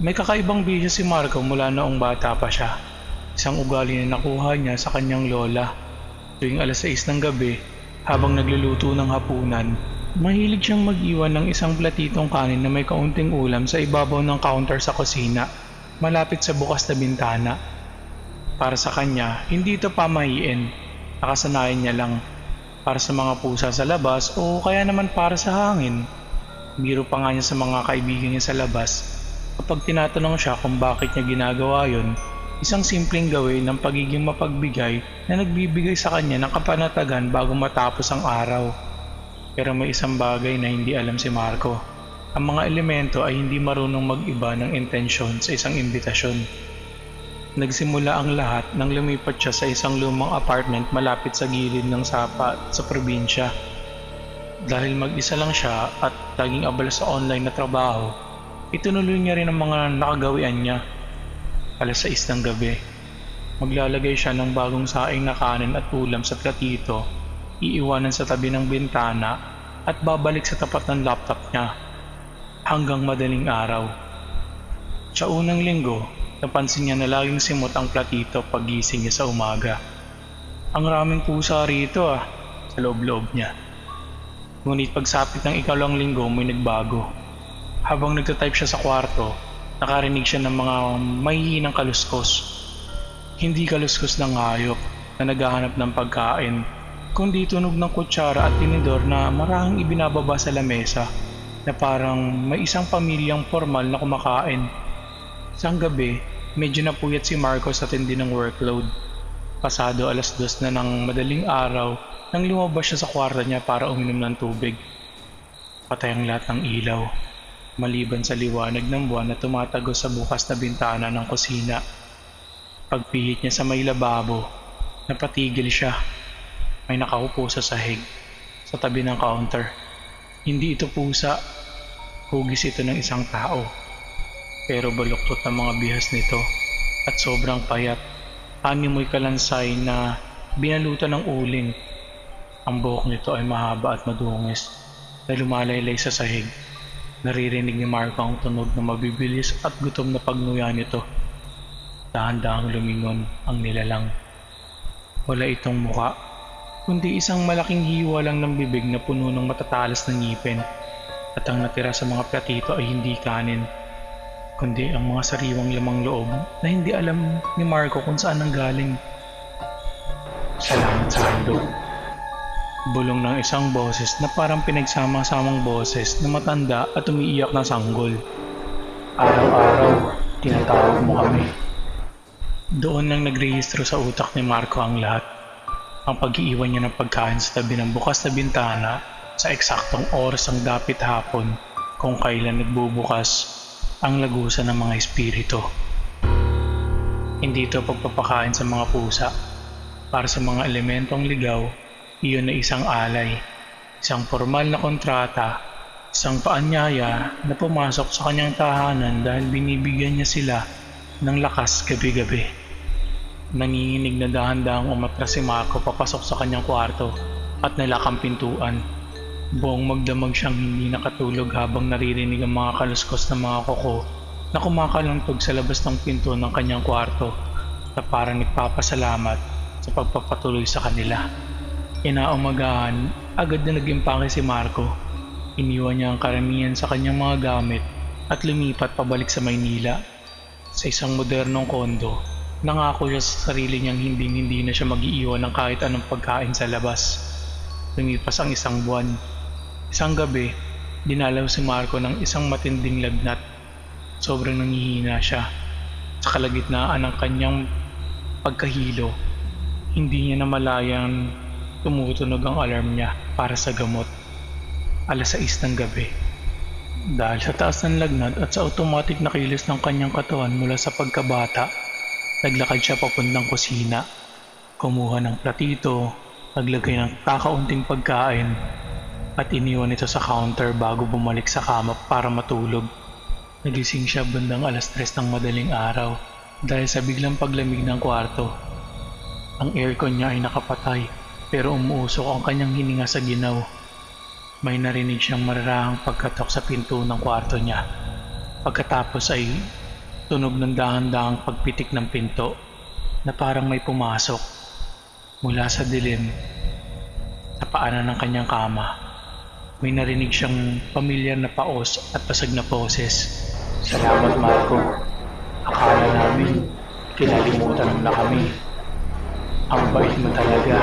May kakaibang bihis si Marco mula noong bata pa siya. Isang ugali na nakuha niya sa kanyang lola. Tuwing alas 6 ng gabi, habang nagluluto ng hapunan, mahilig siyang mag-iwan ng isang platitong kanin na may kaunting ulam sa ibabaw ng counter sa kusina, malapit sa bukas na bintana. Para sa kanya, hindi ito pamahiin. Nakasanayan niya lang. Para sa mga pusa sa labas o kaya naman para sa hangin. Biro pa nga niya sa mga kaibigan niya sa labas. Kapag tinatanong siya kung bakit niya ginagawa yon, isang simpleng gawin ng pagiging mapagbigay na nagbibigay sa kanya ng kapanatagan bago matapos ang araw. Pero may isang bagay na hindi alam si Marco. Ang mga elemento ay hindi marunong mag-iba ng intensyon sa isang imbitasyon. Nagsimula ang lahat nang lumipat siya sa isang lumang apartment malapit sa gilid ng sapa sa probinsya. Dahil mag-isa lang siya at laging abala sa online na trabaho, itinuloy niya rin ang mga nakagawian niya. Alas 6 ng gabi, maglalagay siya ng bagong saing na kanin at ulam sa platito, iiwanan sa tabi ng bintana at babalik sa tapat ng laptop niya hanggang madaling araw. Sa unang linggo, napansin niya na laging simot ang platito paggising niya sa umaga. Ang raming pusa rito sa loob-loob niya. Ngunit pagsapit ng ikalawang linggo may nagbago. Habang nagtatype siya sa kwarto, nakarinig siya ng mga mahihinang kaluskos. Hindi kaluskos ng hayop na naghahanap ng pagkain, kundi tunog ng kutsara at tinidor na marahang ibinababa sa lamesa na parang may isang pamilyang formal na kumakain. Isang gabi, medyo napuyat si Marco sa tindi ng workload. Pasado alas 2 na ng madaling araw nang lumabas siya sa kwarto niya para uminom ng tubig. Patay ang lahat ng ilaw, maliban sa liwanag ng buwan na tumatagos sa bukas na bintana ng kusina. Pagpihit niya sa may lababo, napatigil siya. May nakaupo sa sahig, sa tabi ng counter. Hindi ito pusa, hugis ito ng isang tao. Pero baluktot ang mga bihas nito at sobrang payat. Animoy kalansay na binalutan ng uling. Ang buhok nito ay mahaba at madungis na lumalaylay sa sahig. Naririnig ni Marco ang tunog na mabibilis at gutom na pagnuya nito. Dahan-dahang lumingon ang nilalang. Wala itong muka, kundi isang malaking hiwa lang ng bibig na puno ng matatalas na ngipin. At ang natira sa mga platito ay hindi kanin, kundi ang mga sariwang lamang loob na hindi alam ni Marco kung saan nanggaling. Salamat sa handog. Bulong ng isang boses na parang pinagsama-samang boses na matanda at umiiyak na sanggol. Araw-araw, tinatawag mo kami. Doon nang nagrehistro sa utak ni Marco ang lahat. Ang pag-iiwan niya ng pagkain sa tabi ng bukas na bintana sa eksaktong oras ng dapit hapon kung kailan nagbubukas ang lagusan ng mga espiritu. Hindi ito pagpapakain sa mga pusa. Para sa mga elementong ligaw, iyon ay isang alay, isang formal na kontrata, isang paanyaya na pumasok sa kanyang tahanan dahil binibigyan niya sila ng lakas gabi-gabi. Nanginginig na dahan-dahang umatras si Marco papasok sa kanyang kwarto at nilak ang pintuan. Buong magdamag siyang hindi nakatulog habang naririnig ang mga kaluskos ng mga kuko na kumakalantog sa labas ng pinto ng kanyang kwarto na parang nagpapasalamat sa pagpapatuloy sa kanila. Inaumagahan, agad na nag-impake si Marco. Iniwan niya ang karamihan sa kanyang mga gamit at lumipat pabalik sa Maynila. Sa isang modernong kondo, nangako siya sa sarili niyang hindi na siya mag-iiwan ng kahit anong pagkain sa labas. Lumipas ang isang buwan. Isang gabi, dinalaw si Marco ng isang matinding lagnat. Sobrang nanghihina siya. Sa kalagitnaan ng kanyang pagkahilo, hindi niya namalayang tumutunog ang alarm niya para sa gamot. Alas 6 ng gabi. Dahil sa taas ng lagnat at sa automatic na kilos ng kanyang katawan mula sa pagkabata, naglakad siya papuntang kusina. Kumuha ng platito, naglagay ng kakaunting pagkain, at iniwan ito sa counter bago bumalik sa kama para matulog. Nagising siya bandang alas 3 ng madaling araw dahil sa biglang paglamig ng kwarto. Ang aircon niya ay nakapatay pero umuusok ang kanyang hininga sa ginaw. May narinig siyang mararahang pagkatok sa pinto ng kwarto niya. Pagkatapos ay Tunog ng dahan-dahang pagpitik ng pinto na parang may pumasok mula sa dilim sa paanan ng kanyang kama. May narinig siyang pamilyar na paos at pasag na boses. "Salamat, Marco. Akala namin kinalimutan mo na kami. Ang bait mo talaga."